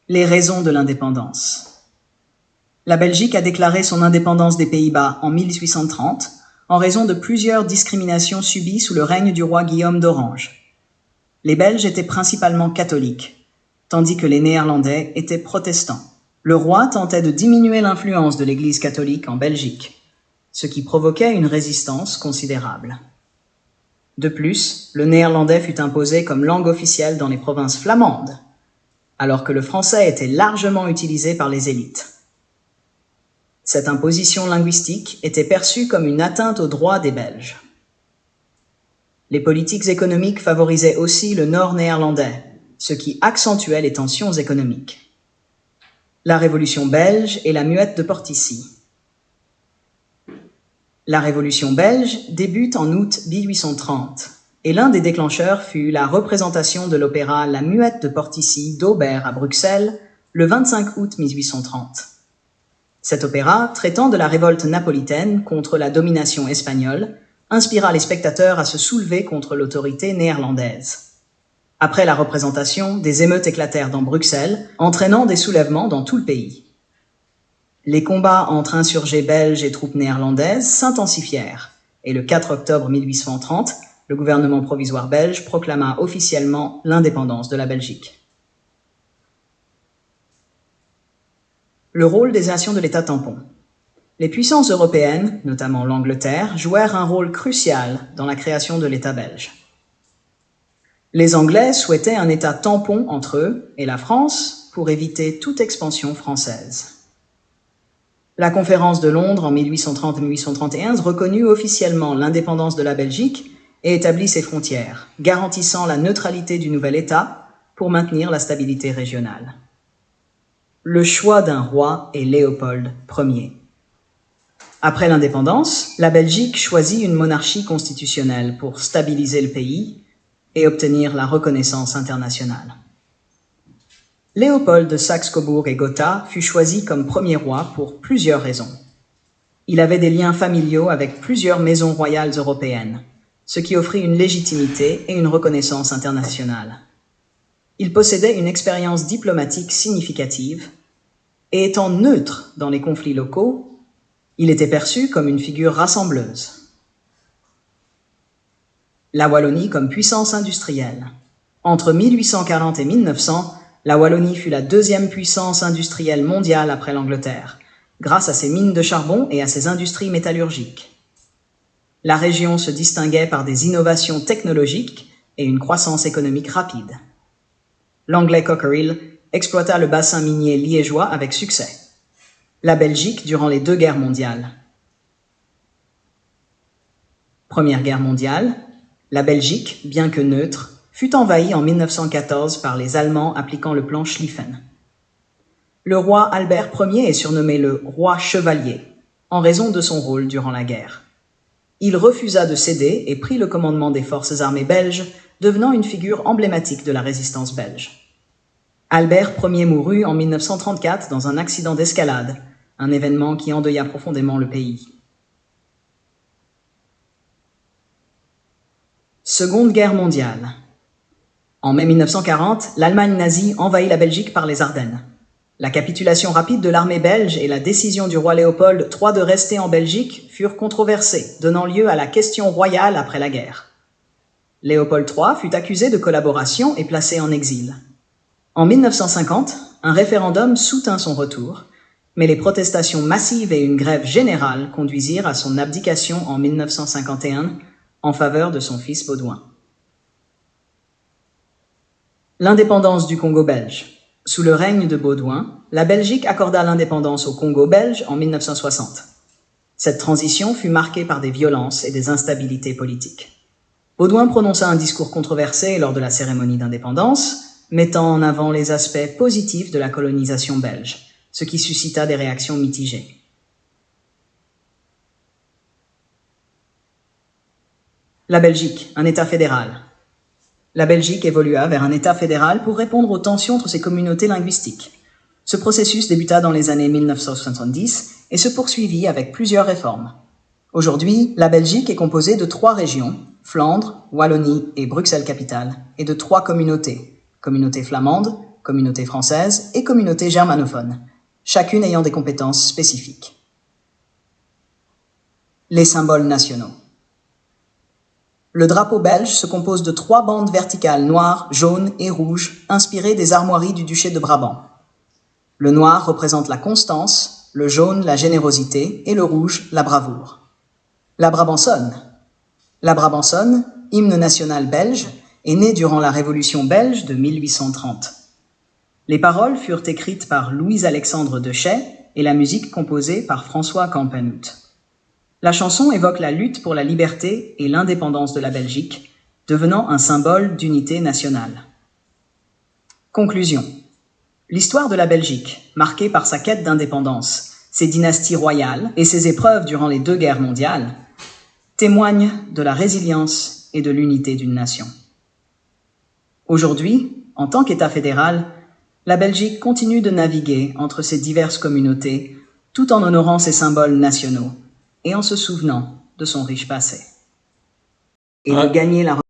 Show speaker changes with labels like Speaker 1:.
Speaker 1: Les raisons de l'indépendance. La Belgique a déclaré son indépendance des Pays-Bas en 1830 en raison de plusieurs discriminations subies sous le règne du roi Guillaume d'Orange. Les Belges étaient principalement catholiques, tandis que les Néerlandais étaient protestants. Le roi tentait de diminuer l'influence de l'Église catholique en Belgique, ce qui provoquait une résistance considérable. De plus, le néerlandais fut imposé comme langue officielle dans les provinces flamandes, alors que le français était largement utilisé par les élites. Cette imposition linguistique était perçue comme une atteinte aux droits des Belges. Les politiques économiques favorisaient aussi le nord néerlandais, ce qui accentuait les tensions économiques. La Révolution belge et la muette de Portici. La Révolution belge débute en août 1830, et l'un des déclencheurs fut la représentation de l'opéra La Muette de Portici d'Aubert à Bruxelles le 25 août 1830. Cet opéra, traitant de la révolte napolitaine contre la domination espagnole, inspira les spectateurs à se soulever contre l'autorité néerlandaise. Après la représentation, des émeutes éclatèrent dans Bruxelles, entraînant des soulèvements dans tout le pays. Les combats entre insurgés belges et troupes néerlandaises s'intensifièrent, et le 4 octobre 1830, le gouvernement provisoire belge proclama officiellement l'indépendance de la Belgique. Le rôle des nations de l'État tampon. Les puissances européennes, notamment l'Angleterre, jouèrent un rôle crucial dans la création de l'État belge. Les Anglais souhaitaient un État tampon entre eux et la France pour éviter toute expansion française. La conférence de Londres en 1830 et 1831 reconnut officiellement l'indépendance de la Belgique et établit ses frontières, garantissant la neutralité du nouvel État pour maintenir la stabilité régionale. Le choix d'un roi est Léopold Ier. Après l'indépendance, la Belgique choisit une monarchie constitutionnelle pour stabiliser le pays et obtenir la reconnaissance internationale. Léopold de Saxe-Cobourg et Gotha fut choisi comme premier roi pour plusieurs raisons. Il avait des liens familiaux avec plusieurs maisons royales européennes, ce qui offrit une légitimité et une reconnaissance internationale. Il possédait une expérience diplomatique significative et étant neutre dans les conflits locaux, il était perçu comme une figure rassembleuse. La Wallonie comme puissance industrielle. Entre 1840 et 1900, la Wallonie fut la deuxième puissance industrielle mondiale après l'Angleterre, grâce à ses mines de charbon et à ses industries métallurgiques. La région se distinguait par des innovations technologiques et une croissance économique rapide. L'anglais Cockerill exploita le bassin minier liégeois avec succès. La Belgique durant les deux guerres mondiales. Première guerre mondiale, la Belgique, bien que neutre, fut envahie en 1914 par les Allemands appliquant le plan Schlieffen. Le roi Albert Ier est surnommé le roi chevalier, en raison de son rôle durant la guerre. Il refusa de céder et prit le commandement des forces armées belges, devenant une figure emblématique de la résistance belge. Albert Ier mourut en 1934 dans un accident d'escalade, un événement qui endeuilla profondément le pays. Seconde Guerre mondiale. En mai 1940, l'Allemagne nazie envahit la Belgique par les Ardennes. La capitulation rapide de l'armée belge et la décision du roi Léopold III de rester en Belgique furent controversées, donnant lieu à la question royale après la guerre. Léopold III fut accusé de collaboration et placé en exil. En 1950, un référendum soutint son retour, mais les protestations massives et une grève générale conduisirent à son abdication en 1951 en faveur de son fils Baudouin. L'indépendance du Congo belge. Sous le règne de Baudouin, la Belgique accorda l'indépendance au Congo belge en 1960. Cette transition fut marquée par des violences et des instabilités politiques. Baudouin prononça un discours controversé lors de la cérémonie d'indépendance, mettant en avant les aspects positifs de la colonisation belge, ce qui suscita des réactions mitigées. La Belgique, un État fédéral. La Belgique évolua vers un État fédéral pour répondre aux tensions entre ses communautés linguistiques. Ce processus débuta dans les années 1970 et se poursuivit avec plusieurs réformes. Aujourd'hui, la Belgique est composée de 3 régions, Flandre, Wallonie et Bruxelles-Capitale, et de 3 communautés, communauté flamande, communauté française et communauté germanophone, chacune ayant des compétences spécifiques. Les symboles nationaux. Le drapeau belge se compose de 3 bandes verticales noires, jaunes et rouges, inspirées des armoiries du duché de Brabant. Le noir représente la constance, le jaune la générosité et le rouge la bravoure. La Brabançonne. La Brabançonne, hymne national belge, est née durant la Révolution belge de 1830. Les paroles furent écrites par Louis-Alexandre Dechet et la musique composée par François Campenhout. La chanson évoque la lutte pour la liberté et l'indépendance de la Belgique, devenant un symbole d'unité nationale. Conclusion. L'histoire de la Belgique, marquée par sa quête d'indépendance, ses dynasties royales et ses épreuves durant les 2 guerres mondiales, témoigne de la résilience et de l'unité d'une nation. Aujourd'hui, en tant qu'État fédéral, la Belgique continue de naviguer entre ces diverses communautés tout en honorant ses symboles nationaux et en se souvenant de son riche passé. Et de gagner la